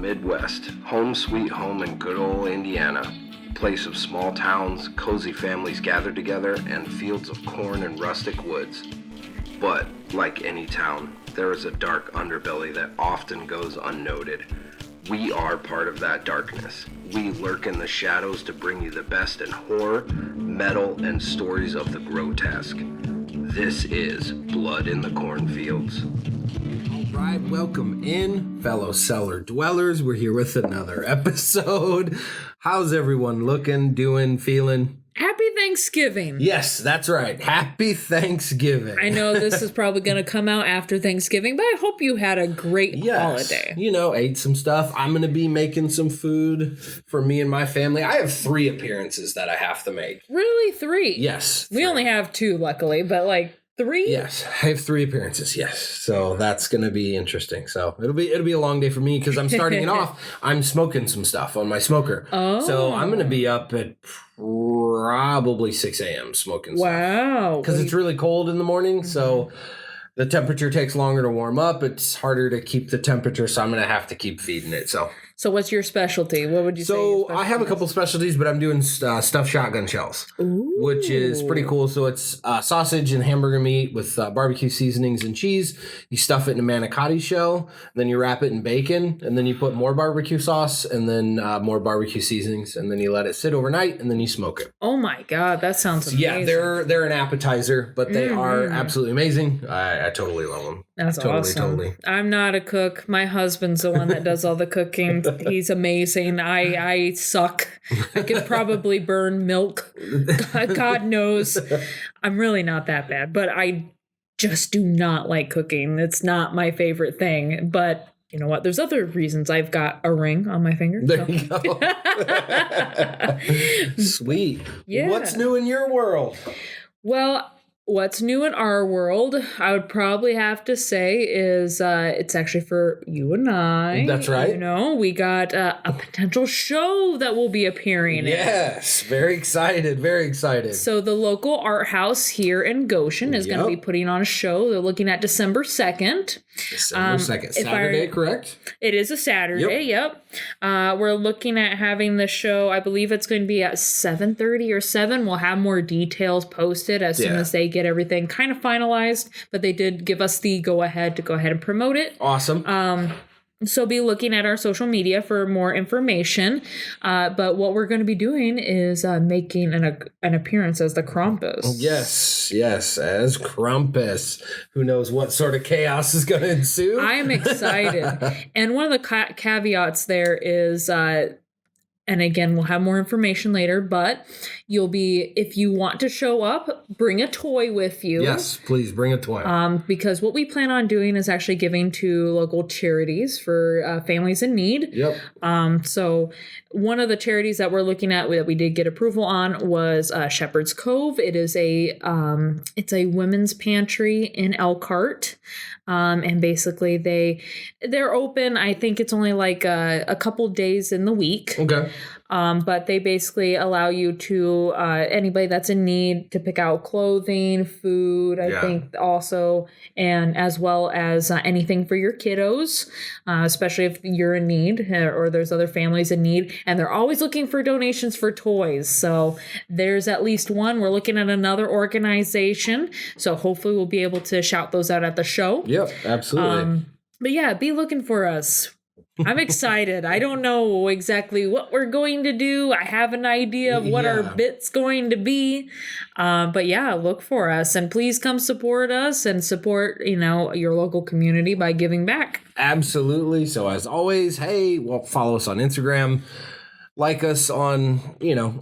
Midwest, home sweet home in good old Indiana. Place of small towns, cozy families gather together, and fields of corn and rustic woods. But, like any town, there is a dark underbelly that often goes unnoted. We are part of that darkness. We lurk in the shadows to bring you the best in horror, metal, and stories of the grotesque. This is Blood in the Cornfields. All right, welcome in, fellow cellar dwellers. We're here with another episode. How's everyone looking, doing, feeling? Happy Thanksgiving. Yes, that's right. Happy Thanksgiving. I know this is probably going to come out after Thanksgiving, but I hope you had a great holiday. You know, ate some stuff. I'm going to be making some food for me and my family. I have 3 appearances that I have to make. Really? 3? Yes. We only have 2, luckily, but like 3? Yes, I have 3 appearances. Yes, so that's gonna be interesting. So it'll be a long day for me because I'm starting it off. I'm smoking some stuff on my smoker. Oh, so I'm gonna be up at probably 6 a.m. smoking stuff. Wow, Because it's really cold in the morning, so the temperature takes longer to warm up. It's harder to keep the temperature, so I'm gonna have to keep feeding it. So what's your specialty? What would you say? So I have a couple specialties, but I'm doing stuffed shotgun shells, which is pretty cool. So it's sausage and hamburger meat with barbecue seasonings and cheese. You stuff it in a manicotti shell, then you wrap it in bacon, and then you put more barbecue sauce and then more barbecue seasonings, and then you let it sit overnight, and then you smoke it. Oh my God, that sounds amazing. Yeah, they're an appetizer, but they are absolutely amazing. I totally love them. That's awesome. Totally. I'm not a cook. My husband's the one that does all the cooking. He's amazing. I suck. I could probably burn milk. God knows. I'm really not that bad, but I just do not like cooking. It's not my favorite thing. But you know what? There's other reasons. I've got a ring on my finger. There you go. Sweet. Yeah. What's new in your world? Well, what's new in our world, I would probably have to say, is it's actually for you and I. That's right. You know, we got a potential show that will be appearing in. Yes, very excited, very excited. So the local art house here in Goshen is going to be putting on a show. They're looking at December 2nd. December 2nd. Saturday, correct? It is a Saturday, yep. We're looking at having the show, I believe it's going to be at 7:30 or 7. We'll have more details posted as soon as they get everything kind of finalized, but they did give us the go ahead and promote it. Awesome. So be looking at our social media for more information. But what we're going to be doing is making an appearance as the Krampus. Yes, as Krampus. Who knows what sort of chaos is going to ensue? I am excited. And one of the caveats there is, and again, we'll have more information later, but if you want to show up, bring a toy with you. Yes, please bring a toy. Because what we plan on doing is actually giving to local charities for families in need. Yep. So one of the charities that we're looking at that we did get approval on was Shepherd's Cove. It is it's a women's pantry in Elkhart. And basically they're open. I think it's only like a couple days in the week. Okay. But they basically allow you to, anybody that's in need, to pick out clothing, food, I think also, and as well as anything for your kiddos, especially if you're in need or there's other families in need. And they're always looking for donations for toys. So there's at least one. We're looking at another organization. So hopefully we'll be able to shout those out at the show. Yep, absolutely. But yeah, be looking for us. I'm excited. I don't know exactly what we're going to do. I have an idea of what our bit's going to be. But yeah, look for us. And please come support us and support, your local community by giving back. Absolutely. So as always, follow us on Instagram. Like us on,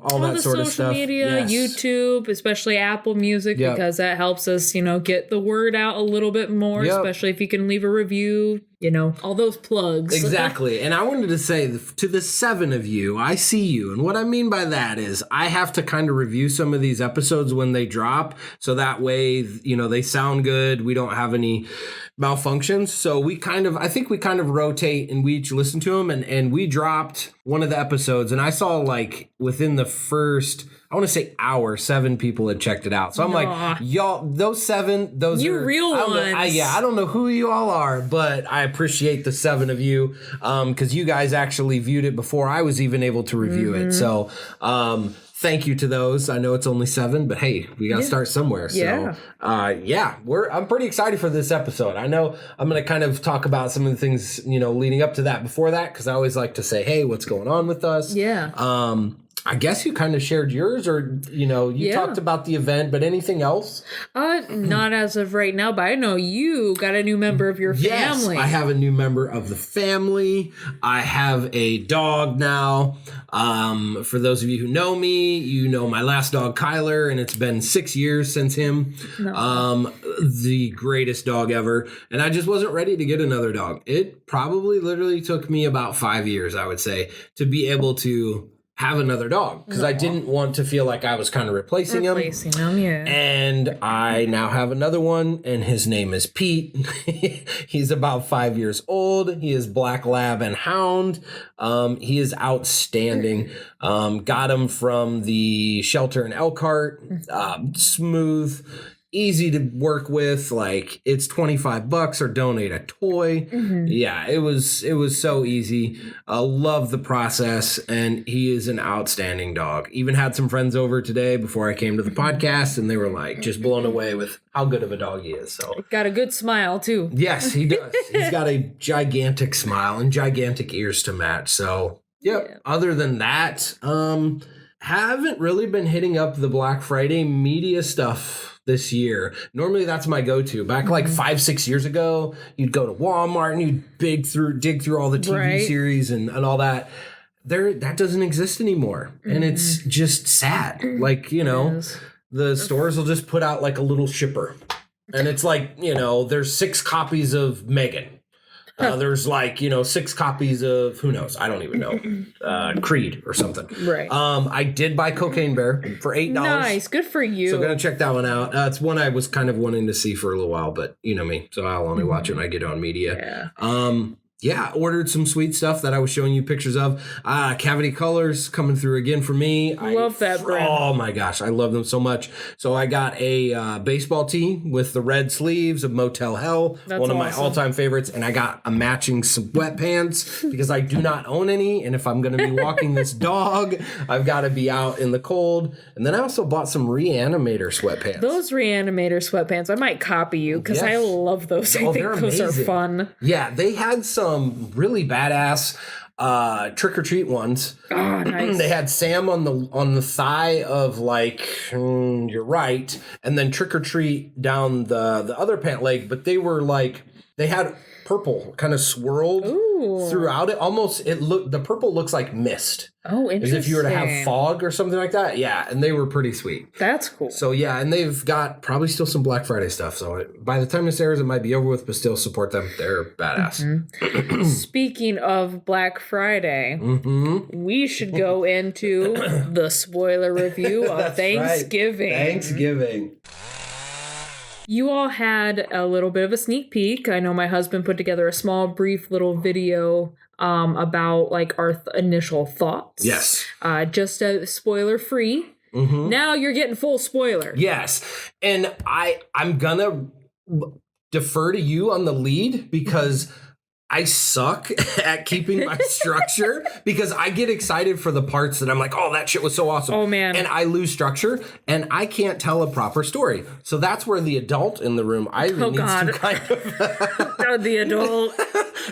all that sort of stuff. Social media, YouTube, especially Apple Music, because that helps us, get the word out a little bit more, especially if you can leave a review, all those plugs. Exactly. And I wanted to say to the 7 of you, I see you. And what I mean by that is I have to kind of review some of these episodes when they drop. So that way, they sound good. We don't have any malfunctions. So I think we kind of rotate and we each listen to them. And we dropped one of the episodes and I saw like within the first, I want to say 7 people had checked it out. So I'm like, y'all, those 7, those you are real ones. I don't know who you all are, but I appreciate the 7 of you because you guys actually viewed it before I was even able to review it. So thank you to those. I know it's only 7, but hey, we got to start somewhere. So I'm pretty excited for this episode. I know I'm going to kind of talk about some of the things, leading up to that before that, because I always like to say, hey, what's going on with us? Yeah. I guess you kind of shared yours, or, you talked about the event, but anything else? Not as of right now, but I know you got a new member of your family. Yes, I have a new member of the family. I have a dog now. For those of you who know me, you know my last dog, Kyler, and it's been 6 years since him. No. The greatest dog ever. And I just wasn't ready to get another dog. It probably literally took me about 5 years, I would say, to be able to have another dog, because I didn't want to feel like I was kind of replacing him. Yeah. And I now have another one, and his name is Pete. He's about 5 years old. He is Black Lab and Hound. He is outstanding. Got him from the shelter in Elkhart. Smooth, easy to work with. Like, it's $25 or donate a toy. Yeah, it was so easy. I love the process, and he is an outstanding dog. Even had some friends over today before I came to the podcast, and they were like just blown away with how good of a dog he is. So got a good smile too. Yes, he does. He's got a gigantic smile and gigantic ears to match. So yeah. Other than that, haven't really been hitting up the Black Friday media stuff this year. Normally that's my go-to. Back like 5-6 years ago, you'd go to Walmart and you'd dig through all the TV series and all that. That doesn't exist anymore. And it's just sad. Like, the stores will just put out like a little shipper. And it's like, there's 6 copies of Megan. There's like, 6 copies of, who knows? I don't even know. Creed or something. Right. I did buy Cocaine Bear for $8. Nice. Good for you. So gonna check that one out. It's one I was kind of wanting to see for a little while, but you know me. So I'll only watch it when I get on media. Yeah. Ordered some sweet stuff that I was showing you pictures of. Cavity Colors coming through again for me. I love that brand. Oh my gosh, I love them so much. So I got a baseball tee with the red sleeves of Motel Hell, one of my all-time favorites, and I got a matching sweatpants because I do not own any, and if I'm going to be walking this dog, I've got to be out in the cold. And then I also bought some Reanimator sweatpants. Those Reanimator sweatpants, I might copy you because I love those. I think those are fun. Yeah, they had some really badass trick or treat ones. Oh, nice. They had Sam on the thigh of like you're right, and then trick or treat down the other pant leg, but they were like they had purple kind of swirled throughout it. Almost the purple looks like mist. Oh, interesting. As if you were to have fog or something like that. Yeah, and they were pretty sweet. That's cool. So yeah, and they've got probably still some Black Friday stuff. So by the time this airs, it might be over with, but still support them. They're badass. Speaking of Black Friday, we should go into the spoiler review of Thanksgiving. Right. Thanksgiving. You all had a little bit of a sneak peek. I know my husband put together a small, brief little video about like our initial thoughts. Yes. Just a spoiler free. Now you're getting full spoiler. Yes. And I'm gonna defer to you on the lead because I suck at keeping my structure because I get excited for the parts that I'm like, oh, that shit was so awesome. Oh, man. And I lose structure and I can't tell a proper story. So that's where the adult in the room either needs to kind of the adult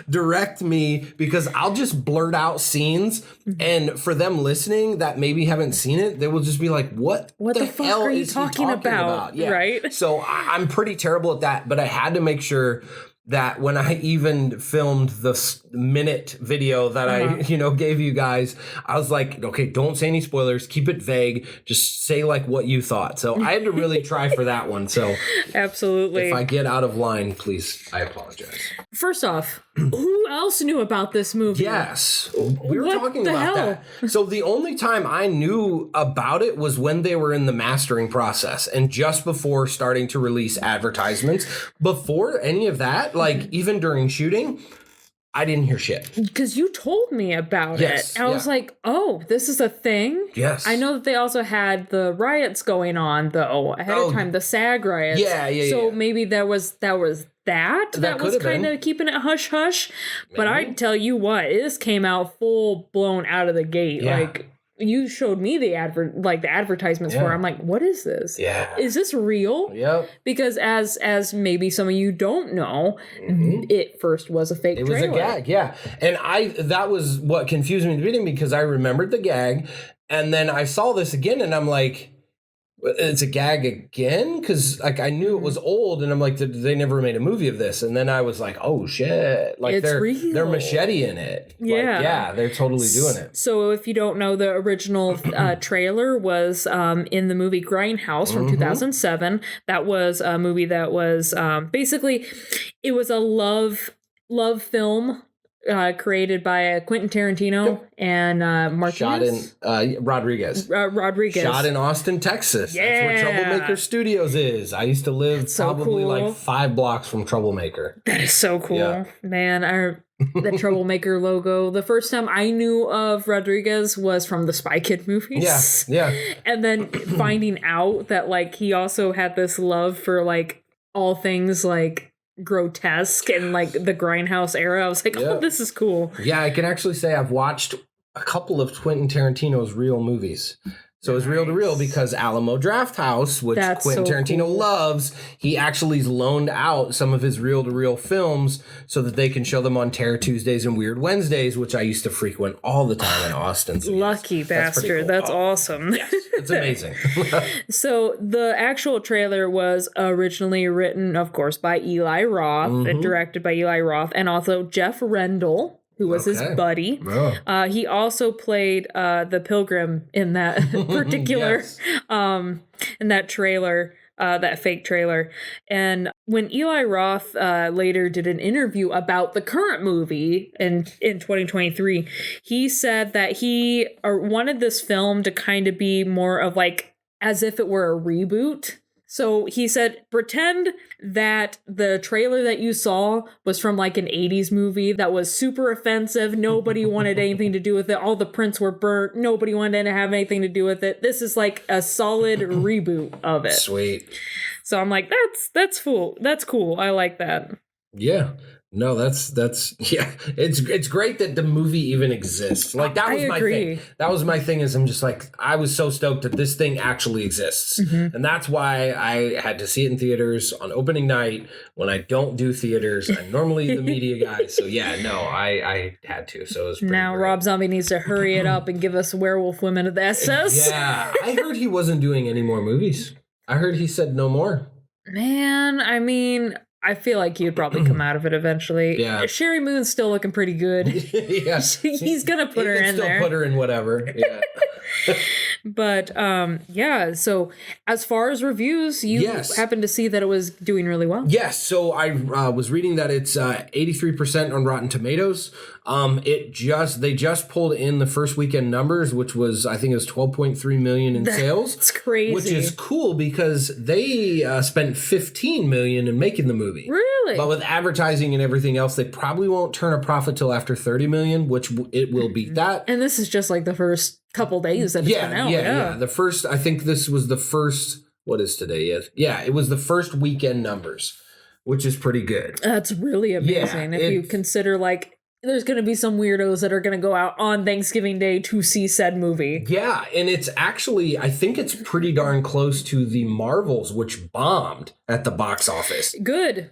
direct me because I'll just blurt out scenes and for them listening that maybe haven't seen it, they will just be like, what the fuck hell are you is talking he talking about? Yeah. Right? So I'm pretty terrible at that, but I had to make sure that when I even filmed the minute video that I, gave you guys, I was like, okay, don't say any spoilers. Keep it vague. Just say like what you thought. So I had to really try for that one. So absolutely. If I get out of line, please, I apologize. First off, who else knew about this movie? Yes. We were talking about that. So the only time I knew about it was when they were in the mastering process and just before starting to release advertisements. Before any of that, like even during shooting, I didn't hear shit. Because you told me about it. I was like, oh, this is a thing? Yes. I know that they also had the riots going on, though, ahead of time, the SAG riots. So maybe that was that was kind of keeping it hush-hush. But I tell you what, this came out full-blown out of the gate. Like, you showed me the advertisements for it. I'm like, what is this? Is this real? Yep. Because as maybe some of you don't know, it first was a fake trailer. It was a gag, yeah. And that was what confused me in the beginning, because I remembered the gag, and then I saw this again, and I'm like, it's a gag again? Because like I knew it was old, and I'm like, they never made a movie of this. And then I was like, oh shit! Like they're macheting it. Yeah, they're totally doing it. So if you don't know, the original trailer was in the movie Grindhouse from 2007. That was a movie that was basically, it was a love film. Created by Quentin Tarantino and Martinez. Shot in Rodriguez. Rodriguez. Shot in Austin, Texas. Yeah. That's where Troublemaker Studios is. I used to live probably like 5 blocks from Troublemaker. That is so cool. Yeah. Man, the Troublemaker logo. The first time I knew of Rodriguez was from the Spy Kid movies. Yeah. And then finding out that like he also had this love for like all things like grotesque and like the Grindhouse era. I was like, oh, this is cool. Yeah, I can actually say I've watched a couple of Quentin Tarantino's real movies. So it's reel to reel because Alamo Drafthouse, which Quentin Tarantino loves, he actually loaned out some of his reel to reel films so that they can show them on Terror Tuesdays and Weird Wednesdays, which I used to frequent all the time in Austin. So lucky bastard. That's awesome. Yes, it's amazing. So the actual trailer was originally written, of course, by Eli Roth and directed by Eli Roth, and also Jeff Rendell, who was his buddy. Oh. He also played the Pilgrim in that particular, in that trailer, that fake trailer. And when Eli Roth later did an interview about the current movie in 2023, he said that he wanted this film to kind of be more of like as if it were a reboot. So he said, pretend that the trailer that you saw was from like an 80s movie that was super offensive. Nobody wanted anything to do with it. All the prints were burnt. Nobody wanted to have anything to do with it. This is like a solid reboot of it. Sweet. So I'm like, that's cool. That's cool. I like that. Yeah. No, that's it's great that the movie even exists. Like that was my thing. That was my thing is I'm just like, I was so stoked that this thing actually exists. And that's why I had to see it in theaters on opening night when I don't do theaters. I'm normally the media guy. So I had to. So it was pretty now great. Rob Zombie needs to hurry it up and give us Werewolf Women of the SS. Yeah. I heard he wasn't doing any more movies. I heard he said no more. Man, I mean, I feel like he would probably come out of it eventually. Yeah. Sherry Moon's still looking pretty good. Yeah. He's going to put her in there. Still put her in whatever. Yeah. But, so as far as reviews, you happened to see that it was doing really well. Yes. So I was reading that it's 83% on Rotten Tomatoes. They just pulled in the first weekend numbers, which was, I think it was 12.3 million in sales. It's crazy. Which is cool because they spent 15 million in making the movie. Really? But with advertising and everything else, they probably won't turn a profit till after 30 million, which it will beat that. And this is just like the first couple days that it's been out. Yeah. The first, I think this was the first, what is today? Yeah, it was the first weekend numbers, which is pretty good. That's really amazing. If you consider like, there's going to be some weirdos that are going to go out on Thanksgiving Day to see said movie. Yeah, and it's actually, I think it's pretty darn close to the Marvels, which bombed at the box office. Good.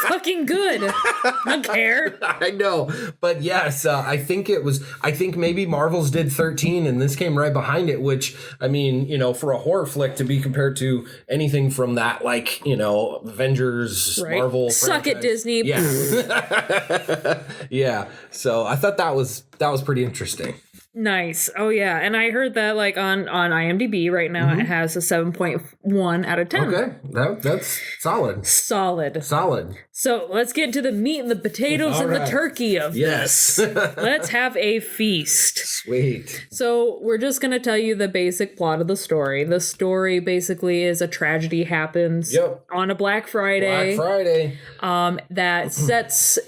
Fucking good. I don't care. I know. But yes, I think maybe Marvels did 13 and this came right behind it, which, I mean, for a horror flick to be compared to anything from that, like, Avengers, right. Marvel. Suck it, Disney. Yeah. Yeah, so I thought that was pretty interesting. Nice. Oh yeah, and I heard that like on IMDb right now it has a 7.1 out of 10. Okay, that's solid. Solid. So let's get to the meat and the potatoes and the turkey of this. Let's have a feast. Sweet. So we're just gonna tell you the basic plot of the story. The story basically is a tragedy happens on a Black Friday. That That sets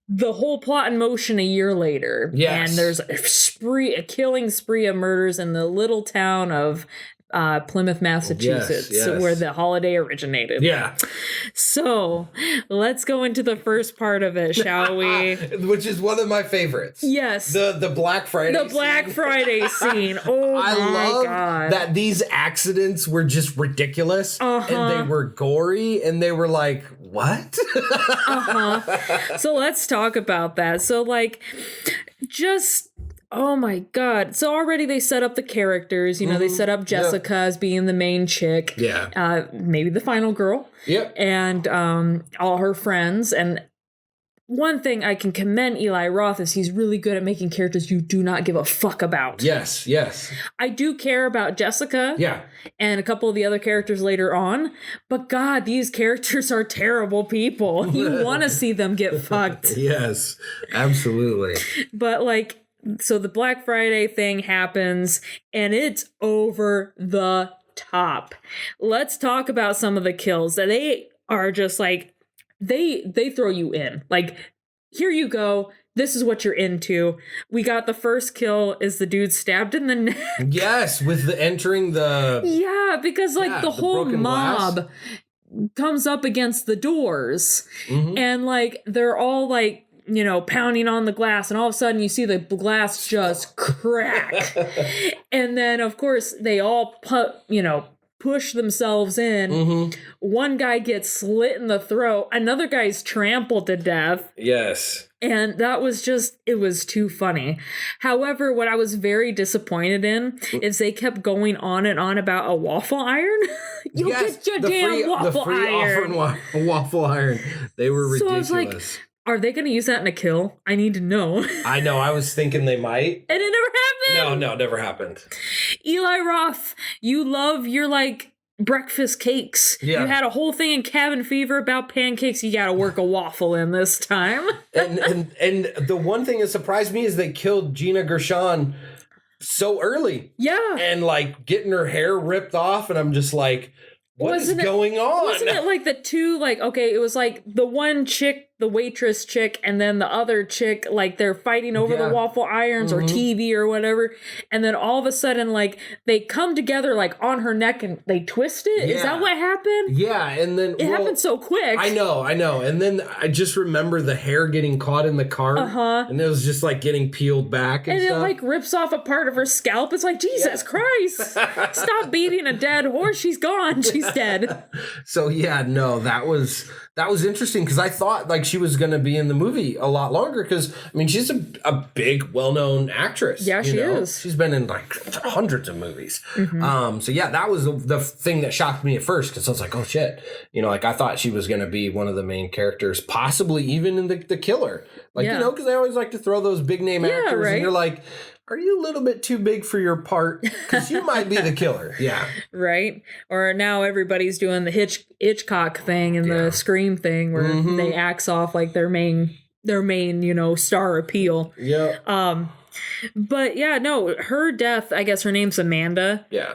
the whole plot in motion a year later. Yes. And there's a killing spree of murders in the little town of Plymouth, Massachusetts, yes. where the holiday originated. Yeah. So let's go into the first part of it, shall we? Which is one of my favorites. Yes. The Black Friday The Black Friday scene. Oh, I love God. that these accidents were just ridiculous. Uh-huh. And they were gory. And they were like, what? Uh-huh. So let's talk about that. So, like, just... Oh my God. So already they set up the characters, you know, they set up Jessica as being the main chick. Yeah. Maybe the final girl. Yep. And all her friends. And one thing I can commend Eli Roth is he's really good at making characters you do not give a fuck about. Yes. I do care about Jessica. Yeah. And a couple of the other characters later on. But God, these characters are terrible people. You want to see them get fucked. Yes, absolutely. But like... So the Black Friday thing happens, and it's over the top. Let's talk about some of the kills. They are just like, they throw you in. Like, here you go. This is what you're into. We got the first kill is the dude stabbed in the neck. Yes, with the entering the... Yeah, because like the whole mob glass comes up against the doors. Mm-hmm. And like, they're all like, you know, pounding on the glass, and all of a sudden you see the glass just crack. And then, of course, they all push themselves in. Mm-hmm. One guy gets slit in the throat. Another guy's trampled to death. Yes. And that was just, it was too funny. However, what I was very disappointed in is they kept going on and on about a waffle iron. You get your damn waffle iron. Waffle iron. They were ridiculous. So I was like, are they going to use that in a kill? I need to know. I know. I was thinking they might. And it never happened. No, never happened. Eli Roth, you love your, like, breakfast cakes. Yeah. You had a whole thing in Cabin Fever about pancakes. You got to work a waffle in this time. and the one thing that surprised me is they killed Gina Gershon so early. Yeah. And, like, getting her hair ripped off. And I'm just like, what is going on? Wasn't it like the two, like, okay, it was like the one chick, the waitress chick, and then the other chick, like they're fighting over the waffle irons or TV or whatever. And then all of a sudden, like, they come together, like, on her neck and they twist it. Yeah. Is that what happened? Yeah, and then... It happened so quick. I know. And then I just remember the hair getting caught in the cart. Uh-huh. And it was just, like, getting peeled back and stuff. It, like, rips off a part of her scalp. It's like, Jesus Christ. Stop beating a dead horse. She's gone. She's dead. So, yeah, no, that was interesting because I thought, like, she was going to be in the movie a lot longer because, I mean, she's a big, well-known actress. Yeah, she is. She's been in, like, hundreds of movies. Mm-hmm. So, yeah, that was the thing that shocked me at first because I was like, oh, shit. You know, like, I thought she was going to be one of the main characters, possibly even in the killer. Like, you know, because they always like to throw those big-name actors, and you're like, are you a little bit too big for your part? Because you might be the killer. Yeah. Right? Or now everybody's doing the Hitchcock thing and the Scream thing where they axe off like their main, you know, star appeal. Yeah. But yeah, no, her death, I guess her name's Amanda. Yeah.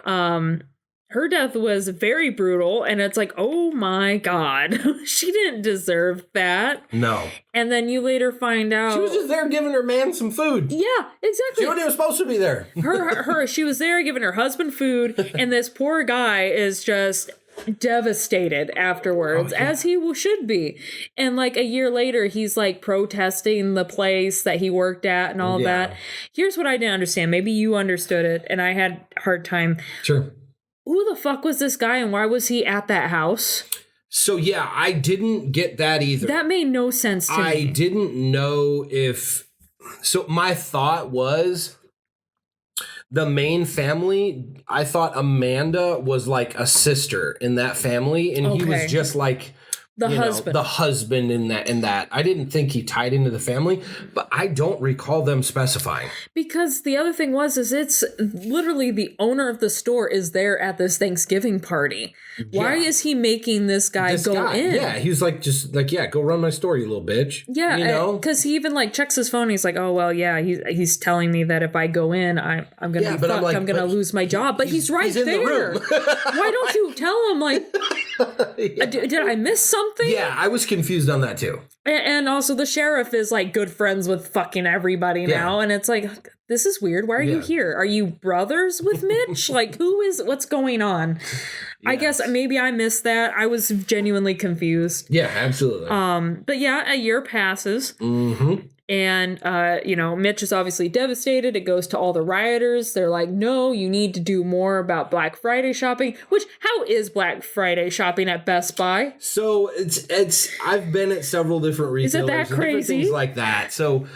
Her death was very brutal, and it's like, oh my God, she didn't deserve that. No. And then you later find out... She was just there giving her man some food. Yeah, exactly. She wasn't even supposed to be there. She was there giving her husband food, and this poor guy is just devastated afterwards, as he should be. And like a year later, he's like protesting the place that he worked at and all that. Here's what I didn't understand. Maybe you understood it, and I had a hard time. Sure. Who the fuck was this guy and why was he at that house? So, yeah, I didn't get that either. That made no sense to me. I didn't know if... So, my thought was the main family, I thought Amanda was like a sister in that family, and he was just like... The husband. The husband in that. I didn't think he tied into the family, but I don't recall them specifying. Because the other thing is it's literally the owner of the store is there at this Thanksgiving party. Why is he making this guy go in? Yeah, he was like, just like, go run my store, you little bitch. Yeah, you know? Because he even like checks his phone. He's like, oh, well, yeah, he's telling me that if I go in, I'm going to be fucked. I'm going to lose my job. But he's right there. Why don't you tell him, like, Did I miss something? Yeah, I was confused on that too. And also the sheriff is like good friends with fucking everybody now. And it's like, this is weird. Why are you here? Are you brothers with Mitch? Like, what's going on? Yes. I guess maybe I missed that. I was genuinely confused. Yeah, absolutely. But yeah, a year passes. Mm-hmm. And, Mitch is obviously devastated. It goes to all the rioters. They're like, no, you need to do more about Black Friday shopping, which how is Black Friday shopping at Best Buy? So I've been at several different retailers. Is it that crazy? Things like that. So,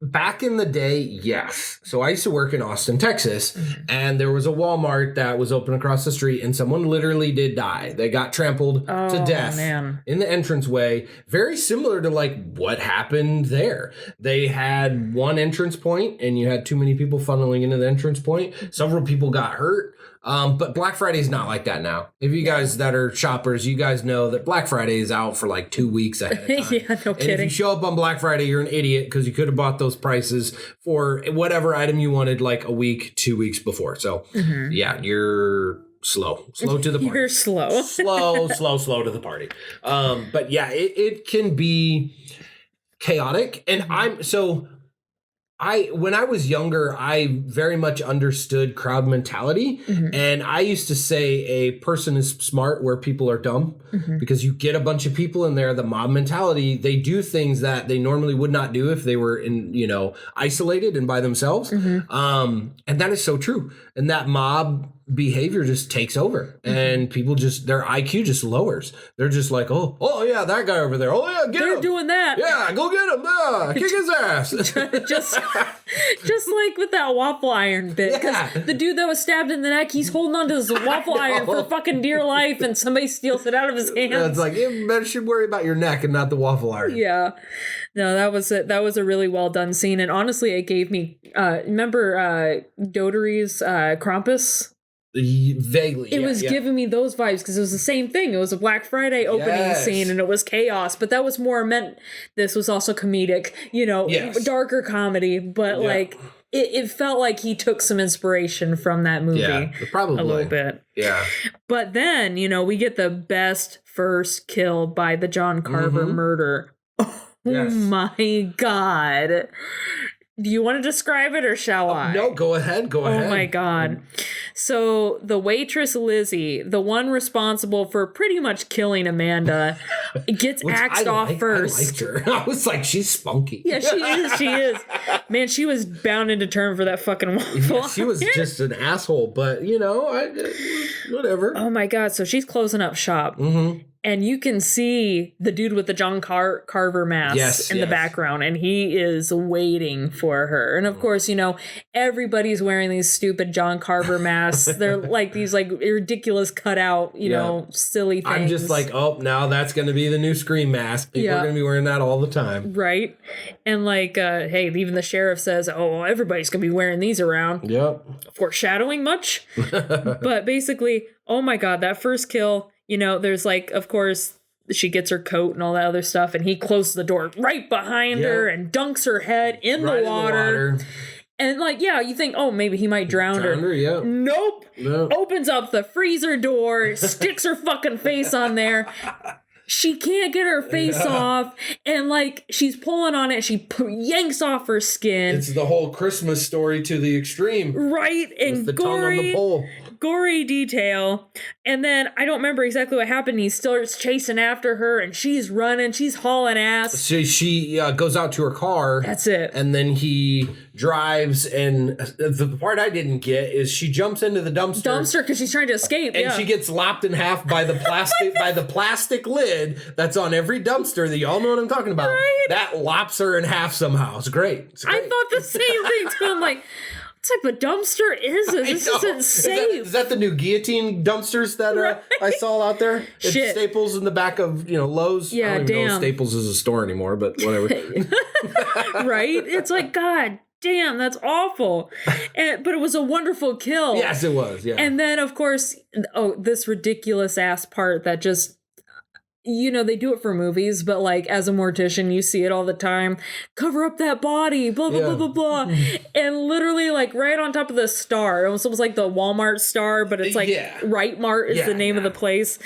back in the day, yes. So I used to work in Austin, Texas, and there was a Walmart that was open across the street, and someone literally did die. They got trampled to death in the entranceway. Very similar to like what happened there. They had one entrance point, and you had too many people funneling into the entrance point. Several people got hurt. But Black Friday is not like that now. If you guys that are shoppers, you guys know that Black Friday is out for like 2 weeks ahead of time. No kidding. And if you show up on Black Friday, you're an idiot because you could have bought those prices for whatever item you wanted like a week, 2 weeks before. So yeah, you're slow to the party. You're slow. slow to the party. But yeah, it can be chaotic. And when I was younger, I very much understood crowd mentality. And I used to say a person is smart where people are dumb because you get a bunch of people in there, the mob mentality, they do things that they normally would not do if they were isolated and by themselves. And that is so true. And that mob behavior just takes over and people their IQ just lowers. They're just like, oh yeah, that guy over there. Oh yeah, get him. They're doing that. Yeah, go get him. Kick his ass. just like with that waffle iron bit. Because the dude that was stabbed in the neck, he's holding on to this waffle iron for fucking dear life and somebody steals it out of his hands. It's like, you better should worry about your neck and not the waffle iron. Yeah. No, that was a really well done scene. And honestly, it gave me, remember Dotary's Krampus? Vaguely. It was giving me those vibes because it was the same thing. It was a Black Friday opening scene and it was chaos, but that was more meant, this was also comedic, darker comedy, but like it felt like he took some inspiration from that movie. Yeah, probably. A little bit. Yeah. But then, we get the best first kill by the John Carver murder. Oh my God. Do you want to describe it or shall I? No, go ahead. Oh my God. So the waitress Lizzie, the one responsible for pretty much killing Amanda, gets axed off first. I liked her. I was like, she's spunky. Yeah, she is. Man, she was bound and determined for that fucking waffle. Yeah, she was just an asshole, but whatever. Oh my God. So she's closing up shop. And you can see the dude with the John Carver mask in the background, and he is waiting for her. And of course, everybody's wearing these stupid John Carver masks. They're like these like ridiculous cutout, silly things. I'm just like, now that's going to be the new Scream mask. People are going to be wearing that all the time. Right. And like, hey, even the sheriff says, everybody's going to be wearing these around. Yep. Foreshadowing much? But basically, oh my God, that first kill... there's like, of course, she gets her coat and all that other stuff, and he closes the door right behind her and dunks her head in the water. And like, you think, maybe he might drown her. Nope. Opens up the freezer door, sticks her fucking face on there. She can't get her face off, and like she's pulling on it, she yanks off her skin. It's the whole Christmas story to the extreme, right? And the tongue on the pole. Gory detail. And then I don't remember exactly what happened. He starts chasing after her and she's running, she's hauling ass. So she goes out to her car. That's it. And then he drives, and the part I didn't get is she jumps into the dumpster because she's trying to escape. And she gets lopped in half by the plastic lid that's on every dumpster that y'all know what I'm talking about. Right? That lops her in half somehow. It's great. I thought the same thing too. I'm like, what type of dumpster is this? This is insane. Is that the new guillotine dumpsters that I saw out there? It's Shit. Staples in the back of Lowe's. Yeah, I don't even know if Staples is a store anymore, but whatever. Right? It's like, God damn, that's awful. But it was a wonderful kill. Yes, it was. Yeah. And then, of course, this ridiculous ass part that just they do it for movies, but like as a mortician, you see it all the time. Cover up that body, blah, blah, blah, blah, blah. And literally like right on top of the star, it was almost like the Walmart star, but it's like Right Mart is the name of the place,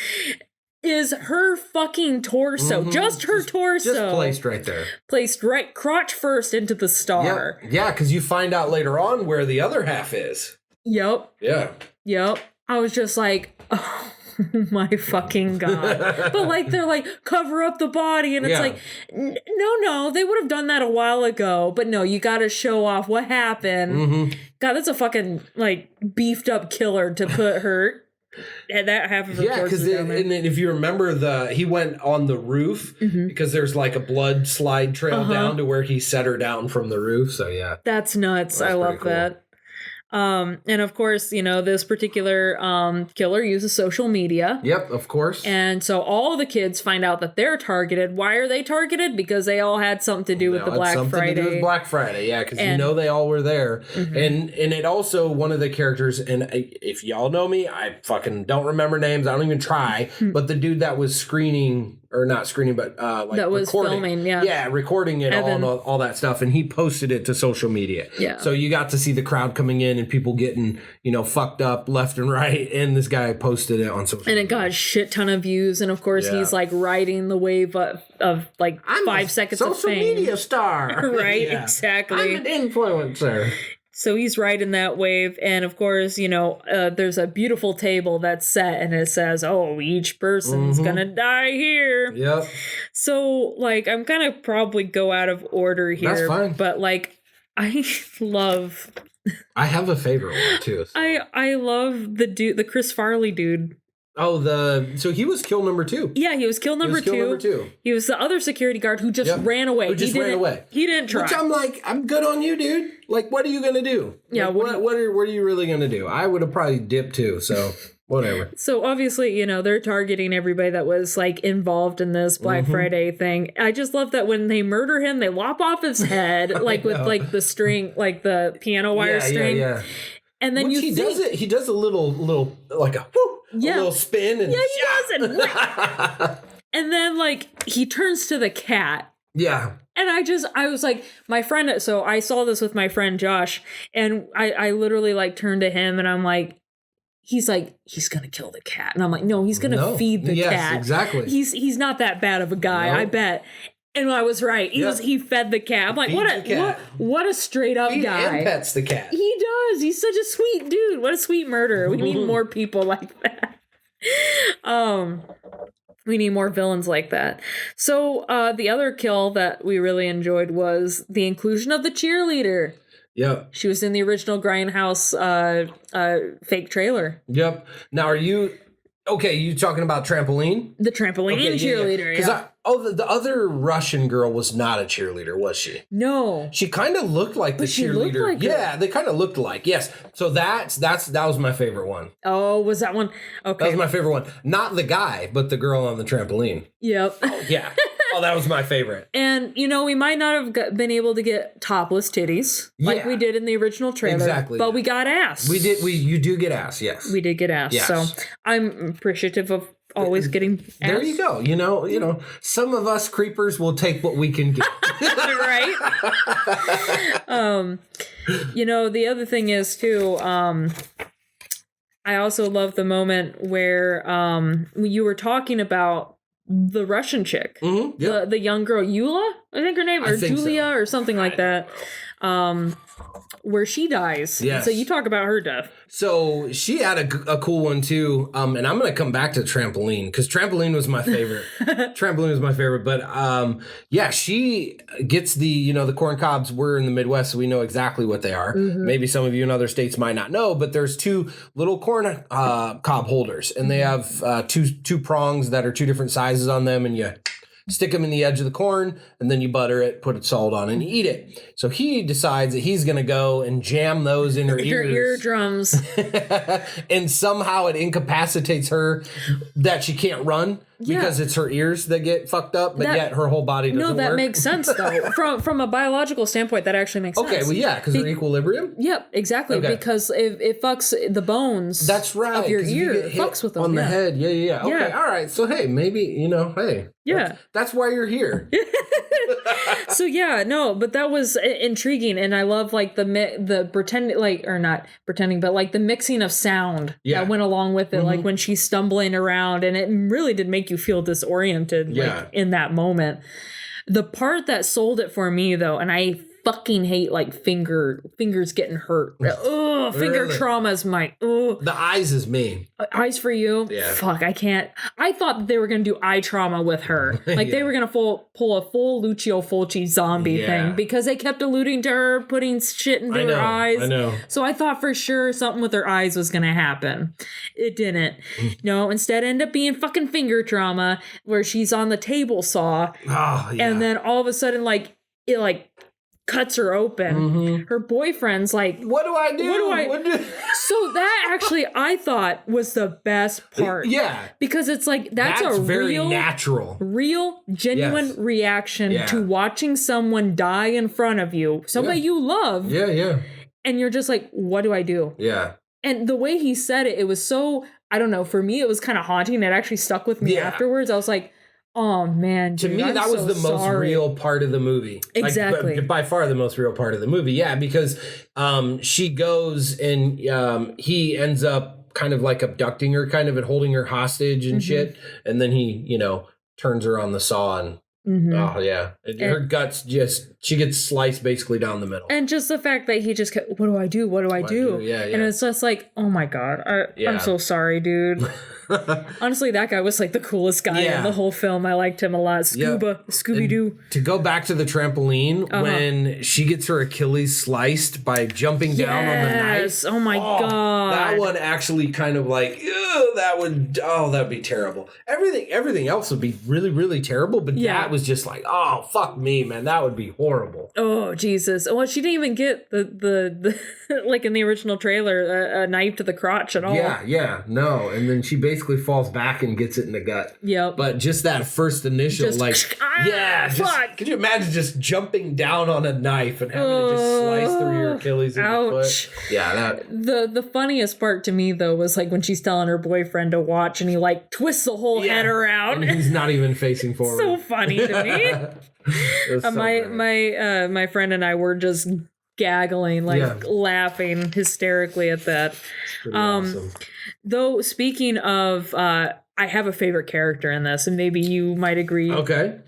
is her fucking torso. Just her torso. Just placed right there. Placed right crotch first into the star. Yeah, because you find out later on where the other half is. Yep. Yeah. Yep. I was just like, oh my fucking God. But like, they're like, cover up the body. And it's like, no, they would have done that a while ago. But no, you got to show off what happened. God, that's a fucking like beefed up killer to put her. And that half of her because and then if you remember he went on the roof because there's like a blood slide trail down to where he set her down from the roof. So yeah. That's nuts. I love that. And of course, this particular killer uses social media. Yep, of course. And so all the kids find out that they're targeted. Why are they targeted? Because they all had something to do with the Black Friday. Something to do with Black Friday, yeah, because they all were there. And it also, one of the characters, and if y'all know me, I fucking don't remember names. I don't even try. But the dude that was screening... Or not screening, but like that was recording. Filming, yeah. Yeah, recording it all that stuff. And he posted it to social media. Yeah. So you got to see the crowd coming in and people getting, fucked up left and right. And this guy posted it on social media. And it got a shit ton of views. And of course, he's like riding the wave of like I'm 5 seconds of fame. Social media star. Right, exactly. I'm an influencer. So he's riding that wave. And of course, there's a beautiful table that's set and it says, oh, each person's going to die here. Yep. So, like, I'm going to probably go out of order here. That's fine. But, like, I love... I have a favorite one, too. So. I love the Chris Farley dude. Oh, so he was kill number 2. Yeah, he was kill number 2. He was the other security guard who just ran away. He didn't try. Which I'm like, I'm good on you, dude. Like, what are you going to do? Yeah. Like, what are you really going to do? I would have probably dipped too, so whatever. So obviously, they're targeting everybody that was like involved in this Black Friday thing. I just love that when they murder him, they lop off his head, like with like the string, like the piano wire string. Yeah. And then he does a little like a whoop. A little spin and he does it. And then like he turns to the cat. Yeah. And I was like, my friend, so I saw this with my friend Josh, and I literally like turned to him and I'm like, he's like, he's gonna kill the cat. And I'm like, no, he's gonna feed the cat. Yes, exactly. He's not that bad of a guy, I bet. And I was right. He fed the cat. I'm like, what a straight up guy. And pets the cat. He does. He's such a sweet dude. What a sweet murderer. We need more people like that. We need more villains like that. So the other kill that we really enjoyed was the inclusion of the cheerleader. Yep. She was in the original Grindhouse fake trailer. Yep. Now, are you... Okay, you talking about Trampoline? The Trampoline cheerleader, yeah. The other Russian girl was not a cheerleader, was she? No. She kind of looked like the cheerleader. Like they kind of looked like. Yes. So that was my favorite one. Oh, was that one? Okay. That was my favorite one. Not the guy, but the girl on the trampoline. Yep. Oh, yeah. Oh, that was my favorite. And, we might not have been able to get topless titties like we did in the original trailer. Exactly. But we got ass. We did. You do get ass, yes. We did get ass. Yes. So I'm appreciative of always getting ass. There you go. Some of us creepers will take what we can get. Right? The other thing is, too, I also love the moment where you were talking about the Russian chick, the young girl, Eula, I think her name, or Julia, or something like that, where she dies. Yes. So you talk about her death. So she had a cool one too, and I'm going to come back to Trampoline because Trampoline was my favorite. But she gets the corn cobs. We're in the Midwest, so we know exactly what they are. Maybe some of you in other states might not know, but there's 2 little corn cob holders, and they have two prongs that are 2 different sizes on them, and you stick them in the edge of the corn, and then you butter it, put salt on it, and eat it. So he decides that he's going to go and jam those in her eardrums. And somehow it incapacitates her that she can't run. because it's her ears that get fucked up, but yet her whole body doesn't work. No, that makes sense though. From a biological standpoint, that actually makes sense. Okay, well, yeah, because they're equilibrium. Yep, exactly. Okay. Because it fucks the bones. That's right. Of your ear. It fucks with them on the head. Yeah. Okay, all right. So hey, maybe hey. Yeah, that's why you're here. So yeah, no, but that was intriguing, and I love like the pretending, like, or not pretending, but like the mixing of sound that went along with it, like when she's stumbling around, and it really did make you feel disoriented, like in that moment. The part that sold it for me though, and I fucking hate like fingers getting hurt. Ugh, finger trauma is my The eyes is me. Eyes for you? Yeah. Fuck, I can't. I thought they were gonna do eye trauma with her. Like they were gonna pull a full Lucio Fulci zombie thing because they kept alluding to her putting shit into her eyes. I know. So I thought for sure something with her eyes was gonna happen. It didn't. No, instead ended up being fucking finger trauma where she's on the table saw. Oh, yeah. And then all of a sudden it cuts her open. Her boyfriend's like, what do I do? So that actually I thought was the best part. Yeah. Because it's like that's a very natural. Real, genuine reaction to watching someone die in front of you. Somebody you love. Yeah, yeah. And you're just like, what do I do? Yeah. And the way he said it, it was so, I don't know, for me it was kind of haunting. It actually stuck with me afterwards. I was like, oh man, dude, to me that was the most real part of the movie. Exactly. Like, by far the most real part of the movie. Yeah, because she goes and he ends up kind of like abducting her, kind of, and holding her hostage and shit. And then he, turns her on the saw and oh yeah. Her guts she gets sliced basically down the middle. And just the fact that he just kept, what do I do? What do I do? Yeah. And it's just like, oh my God, I'm so sorry, dude. Honestly, that guy was like the coolest guy in the whole film. I liked him a lot. Scooby-Doo. To go back to the trampoline, when she gets her Achilles sliced by jumping down on the knife. Oh my God. That one actually kind of like, that'd be terrible. Everything else would be really, really terrible, but that was just like, oh, fuck me, man. That would be horrible. Oh, Jesus. Well, she didn't even get the like in the original trailer, a knife to the crotch at all. Yeah, no. And then she basically falls back and gets it in the gut. Yep. But just that first initial, could you imagine just jumping down on a knife and having to just slice through your Achilles and your foot? Yeah, the funniest part to me though was like when she's telling her boyfriend to watch and he like twists the whole head around. And he's not even facing forward. So funny to me. My friend and I were just gaggling, laughing hysterically at that. Awesome. Though, speaking of, I have a favorite character in this, and maybe you might agree. Okay.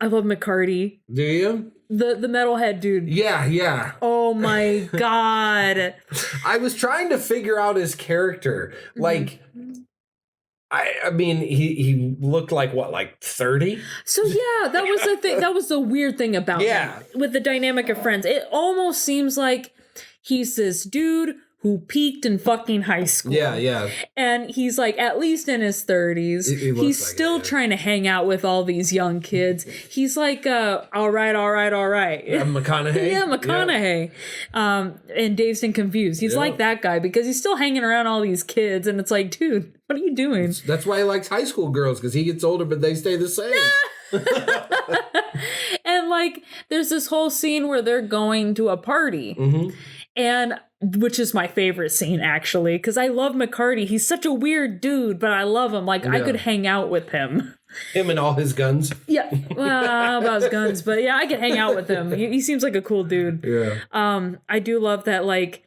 I love McCarty. Do you? The metalhead dude. Yeah. Oh my God. I was trying to figure out his character. Like, I mean, he looked like what, like 30? So yeah, that was the thing. That was the weird thing about him with the dynamic of friends. It almost seems like he's this dude who peaked in fucking high school. Yeah. And he's like at least in his 30s. He's like still trying to hang out with all these young kids. He's like, all right. McConaughey. Yeah, McConaughey. Yep. And Dazed and Confused. He's like that guy because he's still hanging around all these kids. And it's like, dude, what are you doing? That's why he likes high school girls, because he gets older, but they stay the same. And like, there's this whole scene where they're going to a party. And which is my favorite scene, actually, because I love McCarty. He's such a weird dude, but I love him. Like, I could hang out with him. Him and all his guns? Yeah. Well, about his guns, but yeah, I could hang out with him. He seems like a cool dude. Yeah. I do love that, like,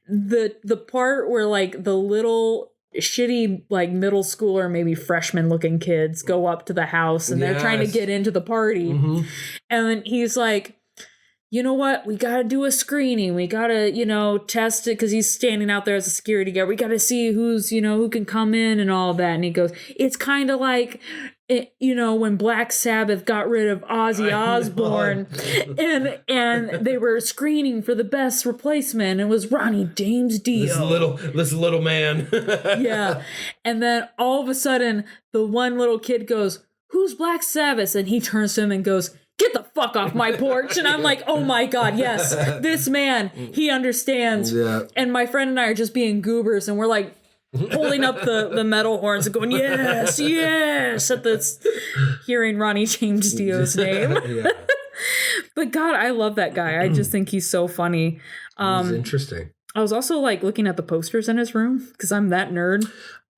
the part where, like, the little shitty, like, middle schooler, maybe freshman looking kids go up to the house and they're trying to get into the party. And then he's like, you know what? We got to do a screening. We got to, test it, because he's standing out there as a security guard. We got to see who can come in and all that. And he goes, it's kind of like, when Black Sabbath got rid of Ozzy Osbourne and they were screening for the best replacement. It was Ronnie James Dio. This little man. Yeah. And then all of a sudden, the one little kid goes, who's Black Sabbath? And he turns to him and goes, get the fuck off my porch. And I'm like, oh my God, yes, this man, he understands. Yeah. And my friend and I are just being goobers, and we're like, holding up the metal horns and going, yes, yes, at this, hearing Ronnie James Dio's name. Yeah. But God, I love that guy. I just think he's so funny. He's interesting. I was also like looking at the posters in his room because I'm that nerd.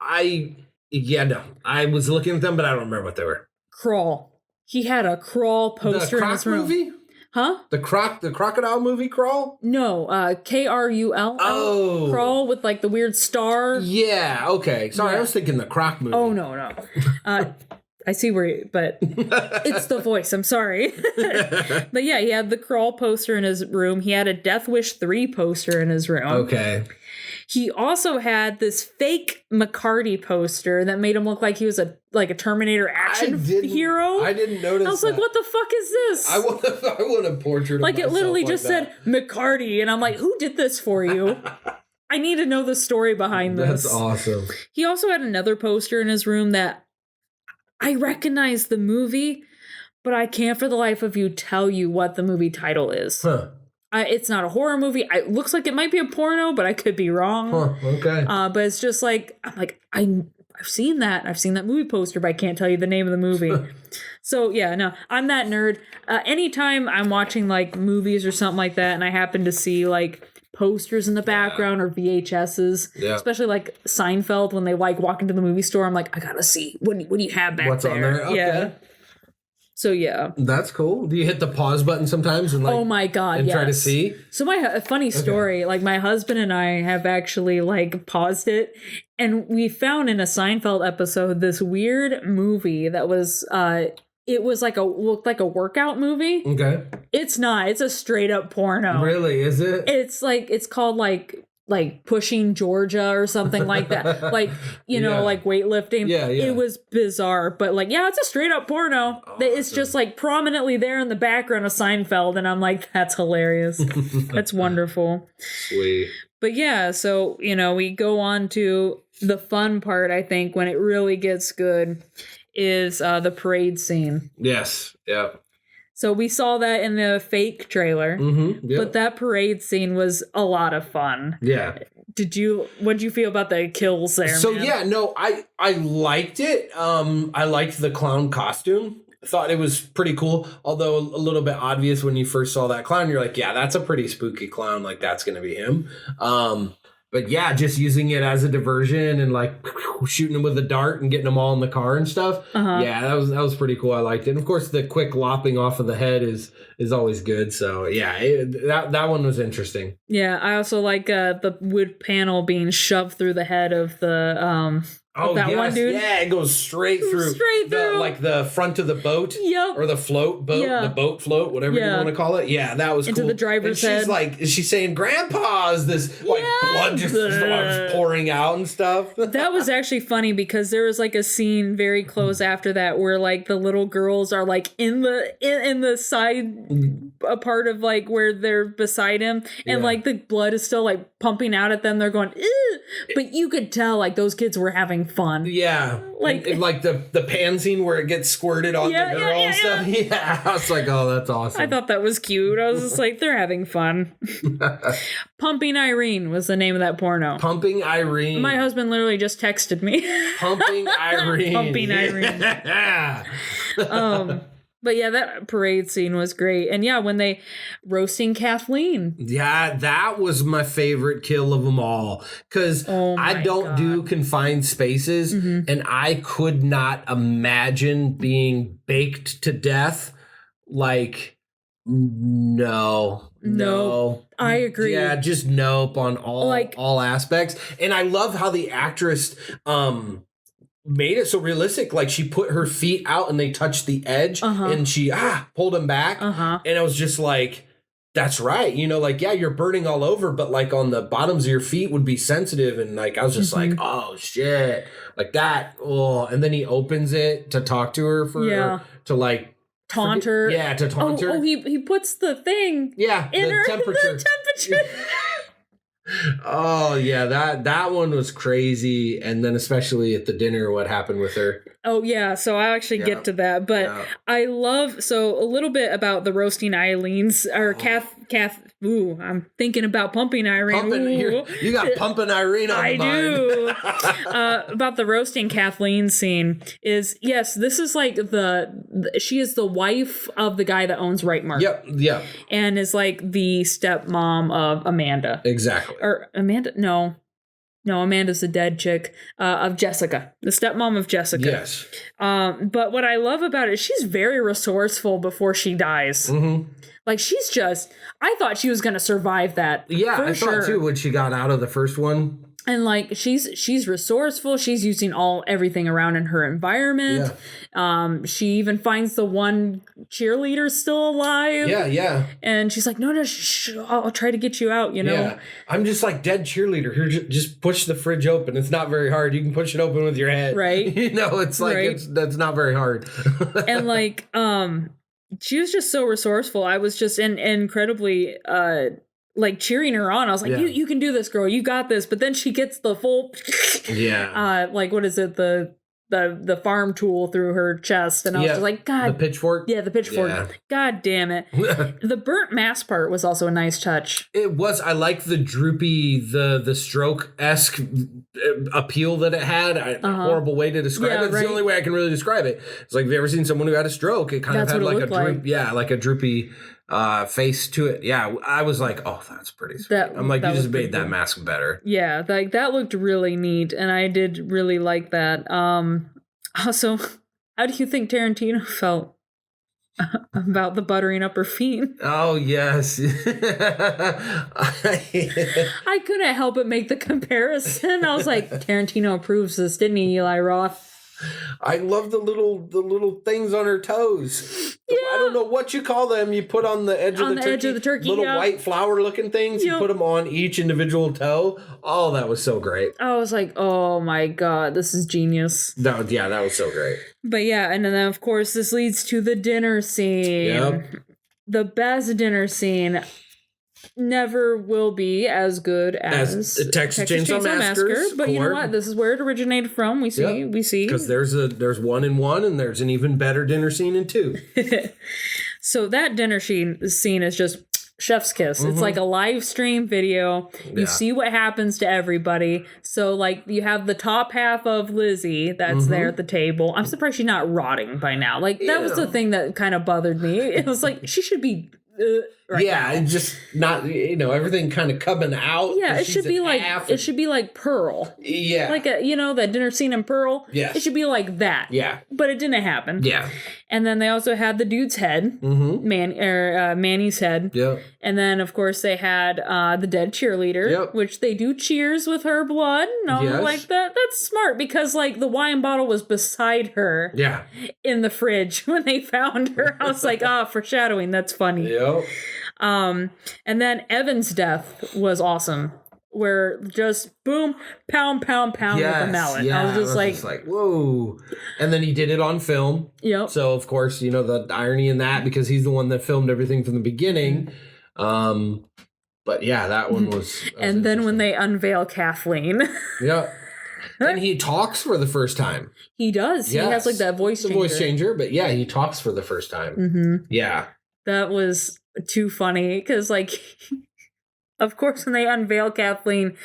I was looking at them, but I don't remember what they were. Crawl. He had a Crawl poster in his room. Movie? Huh? The crocodile movie, Crawl? No, KRUL. Oh. Crawl with like the weird star. Yeah, okay. Sorry, I was thinking the Croc movie. Oh, no. I see but it's the voice. I'm sorry. But yeah, he had the Crawl poster in his room. He had a Death Wish 3 poster in his room. Okay. He also had this fake McCarty poster that made him look like he was a Terminator action hero. I didn't notice. I was like, "What the fuck is this?" I want a portrait. Like it literally just said McCarty, and I'm like, "Who did this for you?" I need to know the story behind this. That's awesome. He also had another poster in his room that I recognize the movie, but I can't for the life of you tell you what the movie title is. Huh. It's not a horror movie. It looks like it might be a porno, but I could be wrong. Huh, okay. But it's just like, I'm like, I've seen that. I've seen that movie poster, but I can't tell you the name of the movie. So yeah, no, I'm that nerd. Anytime I'm watching like movies or something like that, and I happen to see like posters in the background or VHSs, especially like Seinfeld when they like walk into the movie store, I'm like, I gotta see what do you have back What's there? on there? Okay. Yeah. So yeah, that's cool. Do you hit the pause button sometimes and like? Oh my God! And yes. try to see. So a funny story. Like my husband and I have actually like paused it, and we found in a Seinfeld episode this weird movie that was it was like looked like a workout movie. Okay. It's not. It's a straight up porno. Really? Is it? It's called like Pushing Georgia or something like that. Like, you know, like weightlifting. Yeah. It was bizarre, but like, yeah, it's a straight up porno. Awesome. It's just like prominently there in the background of Seinfeld. And I'm like, that's hilarious. That's wonderful. Sweet. But yeah, so, you know, we go on to the fun part, I think, when it really gets good is the parade scene. Yes. Yeah. So we saw that in the fake trailer, but that parade scene was a lot of fun. Yeah. What'd you feel about the kills there? So man? yeah, no, I liked it. I liked the clown costume. I thought it was pretty cool, although a little bit obvious when you first saw that clown. You're like, yeah, that's a pretty spooky clown. Like that's going to be him. But yeah, just using it as a diversion and like shooting them with a dart and getting them all in the car and stuff. Yeah, that was pretty cool. I liked it. And of course, the quick lopping off of the head is always good. So yeah, that one was interesting. Yeah, I also like the wood panel being shoved through the head of the one dude. Yeah, it goes straight through. Like the front of the boat. Yep. Or the float boat, the boat float, whatever you want to call it. Yeah, that was into cool. the driver's and head. She's like, is she saying grandpa? Is this like blood just pouring out and stuff? That was actually funny because there was like a scene very close after that where like the little girls are like in the side part of like where they're beside him and like the blood is still like pumping out at them. They're going, ew! But you could tell like those kids were having fun. Yeah. Like the pan scene where it gets squirted on the girl and stuff. Yeah. I was like, oh, that's awesome. I thought that was cute. I was just like, they're having fun. Pumping Irene was the name of that porno. Pumping Irene. My husband literally just texted me. Pumping Irene. Pumping Irene. Yeah. But yeah, that parade scene was great. And yeah, when they roasting Kathleen. Yeah, that was my favorite kill of them all. Because I don't do confined spaces. And I could not imagine being baked to death. Like, no. I agree. Yeah, just nope on all aspects. And I love how the actress made it so realistic. Like she put her feet out and they touched the edge and she pulled them back. And it was just like, that's right. You know, like, yeah, you're burning all over, but like on the bottoms of your feet would be sensitive. And like, I was just like, oh shit, like that. Oh, and then he opens it to talk to her to like taunt her. Yeah, to taunt her. Oh, he puts the thing. Yeah, in the her, temperature. The temperature. Oh yeah, that one was crazy, and then especially at the dinner, what happened with her? Oh yeah, so I'll actually get to that, but I love a little bit about the roasting Eileen's or Kath. Ooh, I'm thinking about pumping Irene. You got pumping Irene on the mind. I do. About the roasting Kathleen scene is yes, this is like she is the wife of the guy that owns Right Mark. Yep. And is like the stepmom of Amanda. Exactly. Or Amanda? No, Amanda's the dead chick of Jessica, the stepmom of Jessica. Yes. But what I love about it, she's very resourceful bore she dies. Mm-hmm. Like I thought she was going to survive that. Yeah, I thought too when she got out of the first one. And like she's resourceful. She's using everything around in her environment. Yeah. She even finds the one cheerleader still alive. Yeah. And she's like, no, I'll try to get you out. Yeah. I'm just like dead cheerleader. Here, just push the fridge open. It's not very hard. You can push it open with your head. Right. It's like that's not very hard. And like she was just so resourceful. I was just incredibly like cheering her on. I was like, you can do this, girl. You got this. But then she gets the full like what is it? The farm tool through her chest. And I was just like, God. The pitchfork? Yeah, the pitchfork. Yeah. God damn it. The burnt mask part was also a nice touch. It was. I like the droopy, the stroke-esque appeal that it had. Horrible way to describe it. It's the only way I can really describe it. It's like, have you ever seen someone who had a stroke? It kind of had like a droop. Yeah, like a droopy face to it. Yeah, I was like, oh, that's pretty sweet. I'm like, you just made that mask better. Yeah, like that looked really neat, and I did really like that. Also, how do you think Tarantino felt about the buttering up her feet? Oh yes. I couldn't help but make the comparison. I was like, Tarantino approves this, didn't he, Eli Roth? I love the little things on her toes. Yeah. I don't know what you call them. You put on the edge of the turkey. Little white flower looking things. You put them on each individual toe. Oh, that was so great. I was like, oh my God, this is genius. That was so great. But yeah, and then of course this leads to the dinner scene. Yep. The best dinner scene. Never will be as good as the Texas Chainsaw Massacre. But you know what? This is where it originated from. We see. Because there's 1 in 1, and there's an even better dinner scene in 2. So that dinner scene is just chef's kiss. Mm-hmm. It's like a live stream video. You see what happens to everybody. So like you have the top half of Lizzie that's there at the table. I'm surprised she's not rotting by now. Like that was the thing that kind of bothered me. It was like she should be and just not, everything kind of coming out. Yeah, it should be like Pearl. Yeah. Like that dinner scene in Pearl. Yeah. It should be like that. Yeah. But it didn't happen. Yeah. And then they also had the dude's head. Mm-hmm. Manny's head. Yep. And then of course they had the dead cheerleader, which they do cheers with her blood. And I was like, that's smart because like the wine bottle was beside her. Yeah. In the fridge when they found her. I was like, foreshadowing. That's funny. Yep. And then Evan's death was awesome. Where just boom, pound with a mallet. Yeah, I was just like, whoa. And then he did it on film. Yep. So of course, the irony in that because he's the one that filmed everything from the beginning. But yeah, that one was and then when they unveil Kathleen. Yeah. And he talks for the first time. He does. Yes. He has like that voice changer. But yeah, he talks for the first time. Mm-hmm. Yeah. That was too funny because like of course when they unveil Kathleen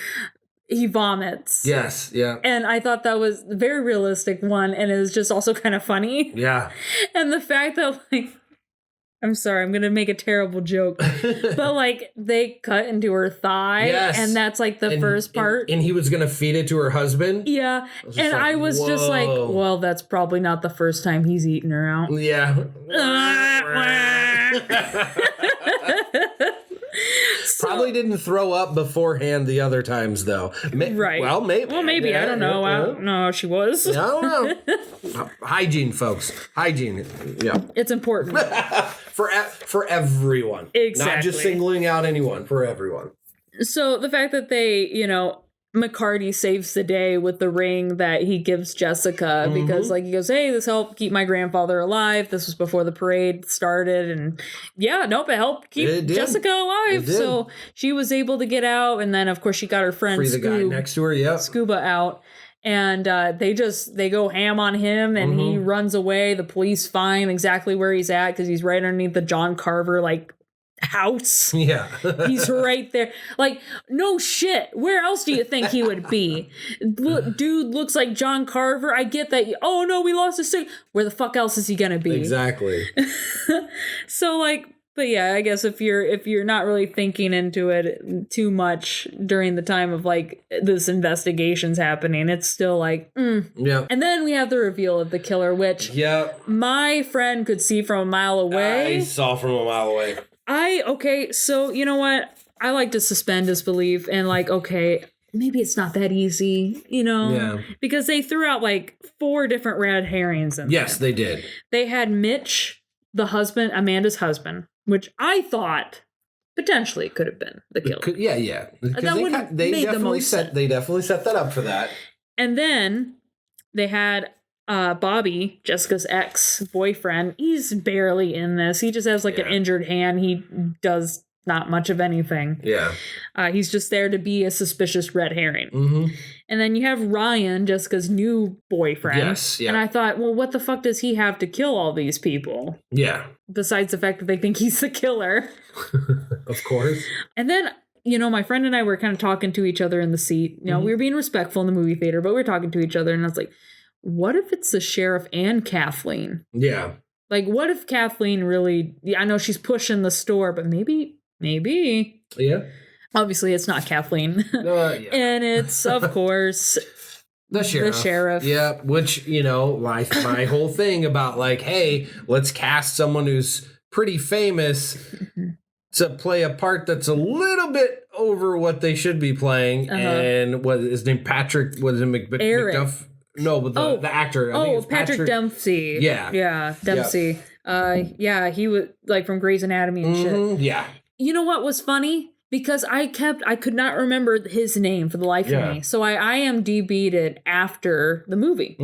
he vomits. Yes, yeah. And I thought that was a very realistic one and it was just also kind of funny. Yeah. And the fact that like I'm sorry, I'm going to make a terrible joke. But like they cut into her thigh and that's like the first part. And he was going to feed it to her husband. Yeah. And I was just like, well, that's probably not the first time he's eaten her out. Yeah. Probably didn't throw up beforehand the other times, though. Right. Well, maybe. I don't know. I don't know how she was. I don't know. Hygiene, folks. Hygiene. Yeah. It's important. For everyone. Exactly. Not just singling out anyone. For everyone. So the fact that they, McCarty saves the day with the ring that he gives Jessica because like he goes, hey, this helped keep my grandfather alive. This was before the parade started. And yeah, nope, it helped keep Jessica alive. So she was able to get out. And then, of course, she got her friend Free the guy next to her, Scuba out. And they go ham on him and he runs away. The police find exactly where he's at because he's right underneath the John Carver, like, house. Yeah. He's right there. Like, no shit. Where else do you think he would be? Dude looks like John Carver. I get that. Oh no, we lost his signal. Where the fuck else is he gonna be? Exactly. So like, but yeah, I guess if you're not really thinking into it too much during the time of like this investigation's happening, it's still like, yeah. And then we have the reveal of the killer, which my friend could see from a mile away. I saw from a mile away. Okay, so you know what? I like to suspend disbelief and like, okay, maybe it's not that easy, you know? Yeah. Because they threw out like 4 different red herrings in Yes, there. they did. They had Mitch, the husband, Amanda's husband, which I thought potentially could have been the killer. Yeah. That They definitely set that up for that. And then they had Bobby, Jessica's ex-boyfriend. He's barely in this. He just has like an injured hand. He does not much of anything. Yeah. He's just there to be a suspicious red herring. Mm-hmm. And then you have Ryan, Jessica's new boyfriend. Yes, yeah. And I thought, well, what the fuck does he have to kill all these people? Yeah. Besides the fact that they think he's the killer. Of course. And then, you know, my friend and I were kind of talking to each other in the seat. You know, we were being respectful in the movie theater, but we were talking to each other. And I was like, what if it's the sheriff and Kathleen? Yeah. Like, what if Kathleen really... I know she's pushing the store, but maybe... Yeah. Obviously, it's not Kathleen. And it's, of course... The sheriff. Yeah, which, you know, my whole thing about, like, hey, let's cast someone who's pretty famous to play a part that's a little bit over what they should be playing. And what is his name? Patrick... Was it McDuff? No, but the actor. I think it's Patrick Dempsey. Yeah, Dempsey. Yeah, he was like from Grey's Anatomy and shit. Yeah. You know what was funny? Because I could not remember his name for the life of me. So I IMDb'd it after the movie.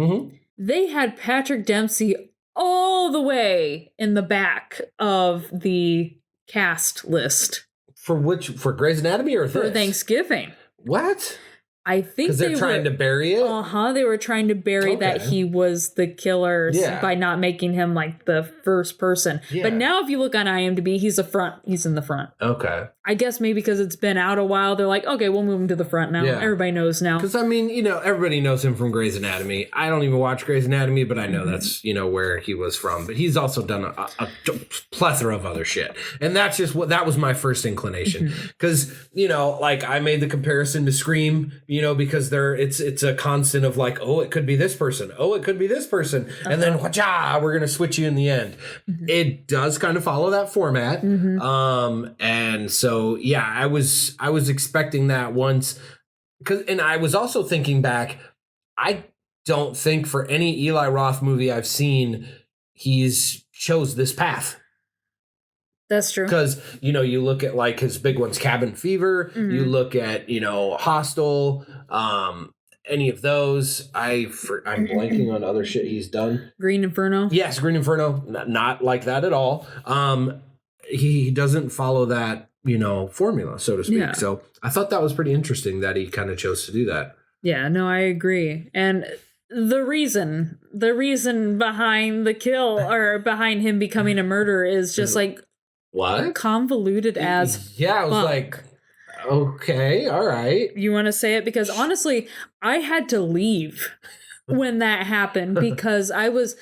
They had Patrick Dempsey all the way in the back of the cast list. For Grey's Anatomy or for Thanksgiving? What? I think because they're trying to bury it. They were trying to bury that he was the killer by not making him like the first person. Yeah. But now, if you look on IMDb, he's in the front. Okay. I guess maybe because it's been out a while, they're like, okay, we'll move him to the front now. Yeah. Everybody knows now. Because I mean, you know, everybody knows him from Grey's Anatomy. I don't even watch Grey's Anatomy, but I know that's, you know, where he was from. But he's also done a plethora of other shit, and that was my first inclination. Because you know, like I made the comparison to Scream. You know, because it's a constant of like, oh, it could be this person. Oh, it could be this person. And then, whacha, we're going to switch you in the end. It does kind of follow that format. And so, yeah, I was expecting that once. And I was also thinking back, I don't think for any Eli Roth movie I've seen, he's chose this path. That's true. Because, you know, you look at like his big ones, Cabin Fever, you look at, you know, Hostel, any of those. I'm blanking on other shit he's done. Green Inferno? Yes, Green Inferno. Not like that at all. He doesn't follow that, you know, formula, so to speak. Yeah. So I thought that was pretty interesting that he kind of chose to do that. Yeah, no, I agree. And the reason behind the kill or behind him becoming a murderer is just like what? Convoluted as yeah, I was like, okay, all right. You want to say it? Because honestly, I had to leave when that happened because I was,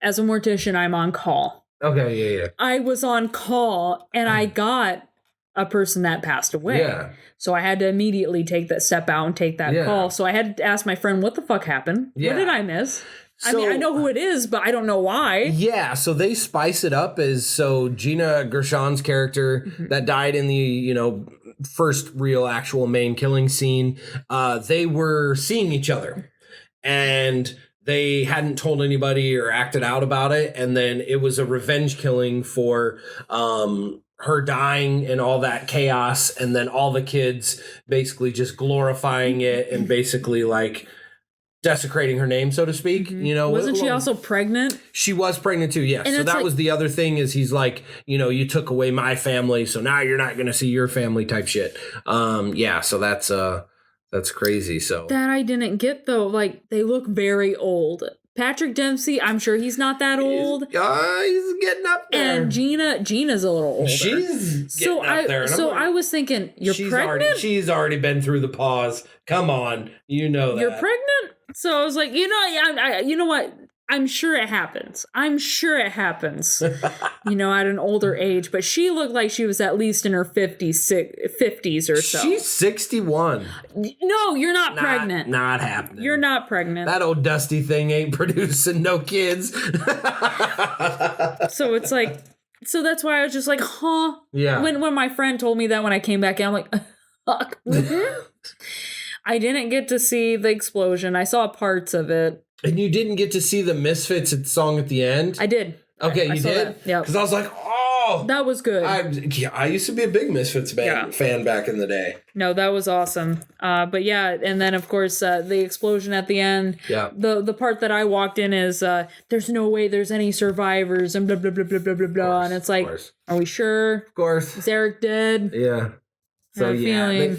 as a mortician, I'm on call. Okay, yeah. I was on call and I got a person that passed away. Yeah. So I had to immediately take that step out and take that call. So I had to ask my friend, what the fuck happened? Yeah. What did I miss? I mean, I know who it is, but I don't know why. Yeah, so they spice it up as Gina Gershon's character that died in the, you know, first real actual main killing scene, they were seeing each other and they hadn't told anybody or acted out about it. And then it was a revenge killing for her dying and all that chaos, and then all the kids basically just glorifying it and basically like desecrating her name, so to speak. You know, wasn't she also pregnant? She was pregnant too, yes. And so that like, was the other thing is he's like, you know, you took away my family, so now you're not going to see your family type shit. Yeah, so that's crazy. So that I didn't get though. Like they look very old. Patrick Dempsey, I'm sure he's not that old. He's getting up there. And Gina's a little older. She's getting up there. So I was thinking, you're pregnant? She's already been through the pause. Come on, you know that. You're pregnant? So I was like, you know what? I'm sure it happens. You know, at an older age. But she looked like she was at least in her 50s or so. She's 61. No, you're not pregnant. Not happening. You're not pregnant. That old dusty thing ain't producing no kids. So it's like, so that's why I was just like, huh? Yeah. When my friend told me that when I came back in, I'm like, fuck. I didn't get to see the explosion. I saw parts of it. And you didn't get to see the Misfits song at the end? I did. Okay, you did? Yeah. Because I was like, oh. That was good. I used to be a big Misfits fan back in the day. No, that was awesome. But yeah, and then of course the explosion at the end. Yeah. The part that I walked in is there's no way there's any survivors and blah blah blah blah blah blah blah. And it's like, are we sure? Of course. Is Eric dead? Yeah. So yeah,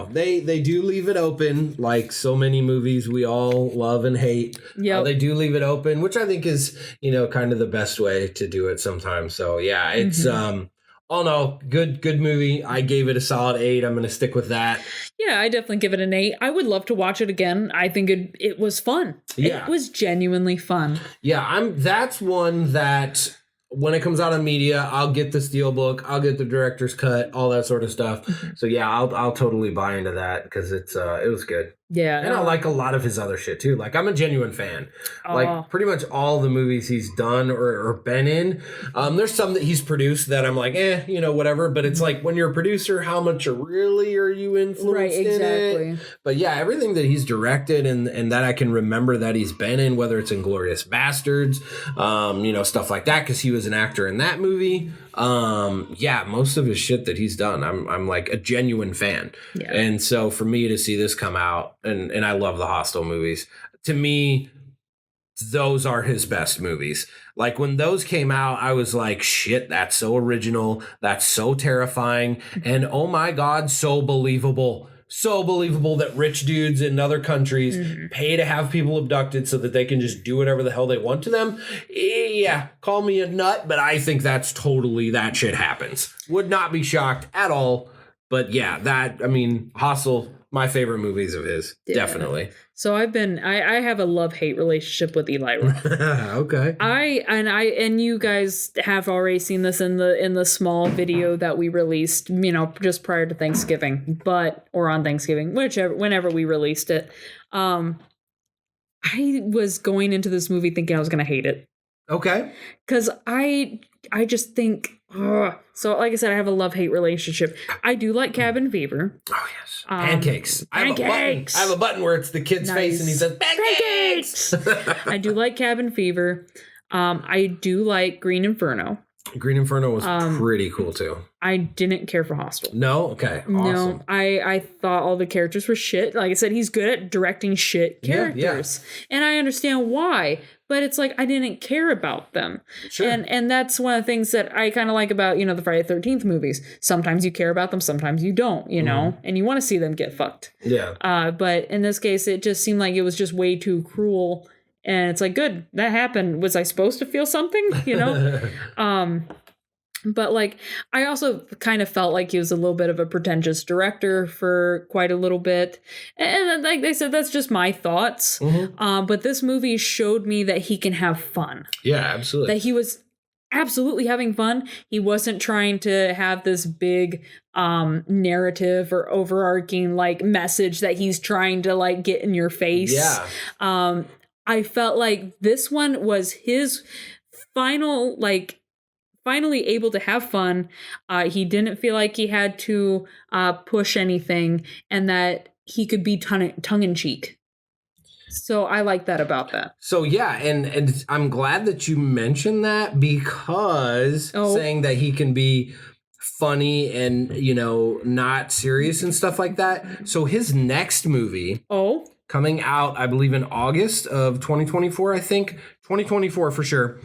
they do leave it open, like so many movies we all love and hate. Yeah, they do leave it open, which I think is kind of the best way to do it sometimes. So yeah, it's all no, good movie. I gave it a solid 8. I'm gonna stick with that. Yeah, I definitely give it an 8. I would love to watch it again. I think it was fun. Yeah, it was genuinely fun. Yeah, that's one that. When it comes out on media, I'll get the Steelbook, I'll get the director's cut, all that sort of stuff. So yeah, I'll totally buy into that because it was good. Yeah, and I like a lot of his other shit too. Like I'm a genuine fan. Like pretty much all the movies he's done or been in. There's some that he's produced that I'm like, whatever. But it's like when you're a producer, how much really are you influenced in it? But yeah, everything that he's directed and that I can remember that he's been in, whether it's Inglourious Bastards, stuff like that, because he was an actor in that movie. Yeah, most of his shit that he's done, I'm like a genuine fan. Yeah. And so for me to see this come out, and I love the Hostel movies. To me, those are his best movies. Like when those came out, I was like, shit, that's so original. That's so terrifying. And oh my God, so believable. So believable that rich dudes in other countries pay to have people abducted so that they can just do whatever the hell they want to them. Yeah, call me a nut, but I think that shit happens. Would not be shocked at all. But yeah, Hostel, my favorite movies of his, definitely. So I have a love-hate relationship with Eli Roth. Okay. And you guys have already seen this in the small video that we released, just prior to Thanksgiving, or on Thanksgiving, whenever we released it. I was going into this movie thinking I was going to hate it. Okay. Because I just think, so like I said, I have a love-hate relationship. I do like Cabin Fever. Oh, yes. Pancakes. Pancakes. I have a button where it's the kid's face and he says, pancakes! I do like Cabin Fever. I do like Green Inferno. Green Inferno was pretty cool, too. I didn't care for Hostel. No? Okay. Awesome. No, I thought all the characters were shit. Like I said, he's good at directing shit characters. Yeah. And I understand why. But it's like I didn't care about them. Sure. And that's one of the things that I kind of like about, the Friday the 13th movies. Sometimes you care about them, sometimes you don't, know, and you want to see them get fucked. Yeah. But in this case, it just seemed like it was just way too cruel. And it's like, good, that happened. Was I supposed to feel something, But like, I also kind of felt like he was a little bit of a pretentious director for quite a little bit. And like they said, that's just my thoughts. But this movie showed me that he can have fun. Yeah, absolutely. That he was absolutely having fun. He wasn't trying to have this big narrative or overarching like message that he's trying to like get in your face. Yeah. I felt like this one was his finally able to have fun. He didn't feel like he had to push anything, and that he could be tongue-in-cheek. So I like that about that. So yeah, and I'm glad that you mentioned that, because saying that he can be funny and, not serious and stuff like that. So his next movie coming out, I believe in August of 2024, I think 2024 for sure,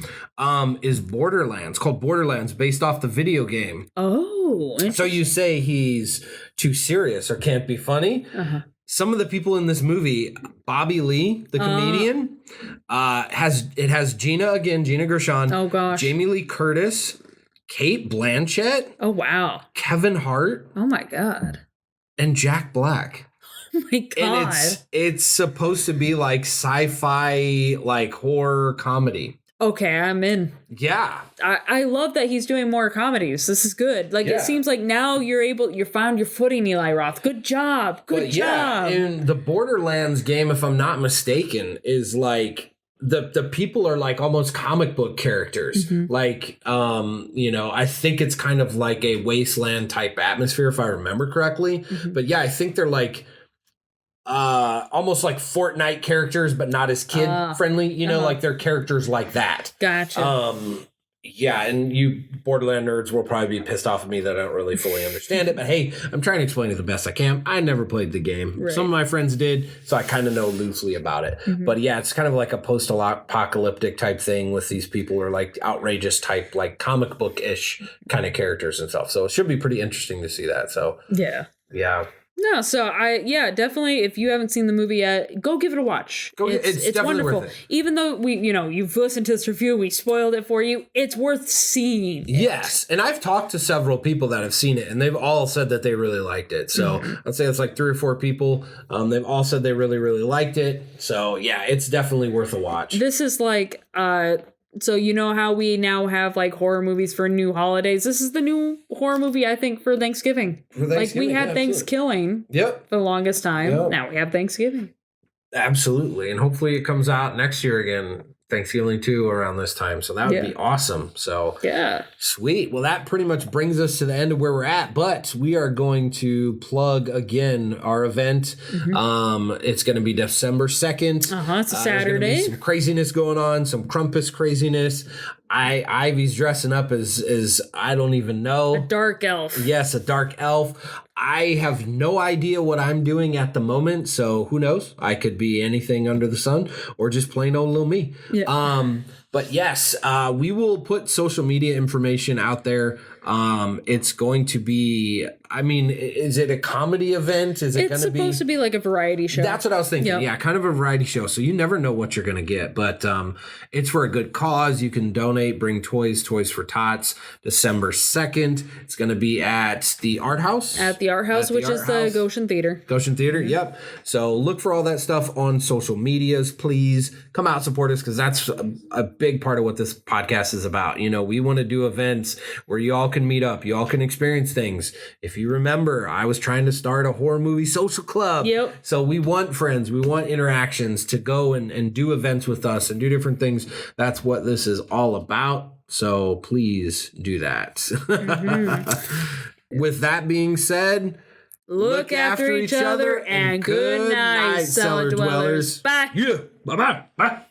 is Borderlands, called Borderlands, based off the video game. So you say he's too serious or can't be funny. Some of the people in this movie, Bobby Lee, the comedian, has Gina Gershon. Oh gosh. Jamie Lee Curtis, Kate Blanchett. Oh wow. Kevin Hart. Oh my God. And Jack Black. Oh my God. And it's supposed to be like sci-fi, like horror comedy. Okay, I'm in. Yeah. I love that he's doing more comedies. This is good. Like, it seems like now you found your footing, Eli Roth. Good job. Good job. And the Borderlands game, if I'm not mistaken, is like the people are like almost comic book characters. Like, I think it's kind of like a wasteland type atmosphere, if I remember correctly. But yeah, I think they're like almost like Fortnite characters, but not as kid friendly, like they're characters like that. Gotcha. Yeah, and you Borderland nerds will probably be pissed off at me that I don't really fully understand it, but hey, I'm trying to explain it the best I can. I never played the game. Right. Some of my friends did, so I kind of know loosely about it. But yeah, it's kind of like a post-apocalyptic type thing with these people who are like outrageous type, like comic book-ish kind of characters and stuff. So it should be pretty interesting to see that. So yeah. No, so definitely. If you haven't seen the movie yet, go give it a watch. It's wonderful. Worth it. Even though you've listened to this review, we spoiled it for you. It's worth seeing. Yes, and I've talked to several people that have seen it, and they've all said that they really liked it. So I'd say it's like 3 or 4 people. They've all said they really, really liked it. So yeah, it's definitely worth a watch. This is like so you know how we now have like horror movies for new holidays? This is the new horror movie, I think, for Thanksgiving. Like we had Thanksgiving for the longest time. Yep. Now we have Thanksgiving. Absolutely. And hopefully it comes out next year again. Thanksgiving too around this time. So that would be awesome. So sweet. Well, that pretty much brings us to the end of where we're at, but we are going to plug again our event. It's going to be December 2nd. It's a Saturday. Some craziness going on, some Krampus craziness. Ivy's dressing up as I don't even know. A dark elf. Yes, a dark elf. I have no idea what I'm doing at the moment, so who knows? I could be anything under the sun or just plain old little me. Yeah. But yes, we will put social media information out there. It's going to be, is it a comedy event? Is it going to be? It's supposed to be like a variety show. That's what I was thinking. Yep. Yeah, kind of a variety show. So you never know what you're going to get, but it's for a good cause. You can donate, bring Toys for Tots, December 2nd. It's going to be at the Art House. At the Art House, which is the Goshen Theater. Goshen Theater, yep. So look for all that stuff on social medias, please. Come out, support us, because that's a big part of what this podcast is about. We want to do events where you all can meet up, you all can experience things. If you remember, I was trying to start a horror movie social club. Yep. So we want friends, we want interactions to go and do events with us and do different things. That's what this is all about. So please do that. With that being said, look after each other and good night, cellar dwellers. Bye. Yeah. Bye-bye. Bye. Bye.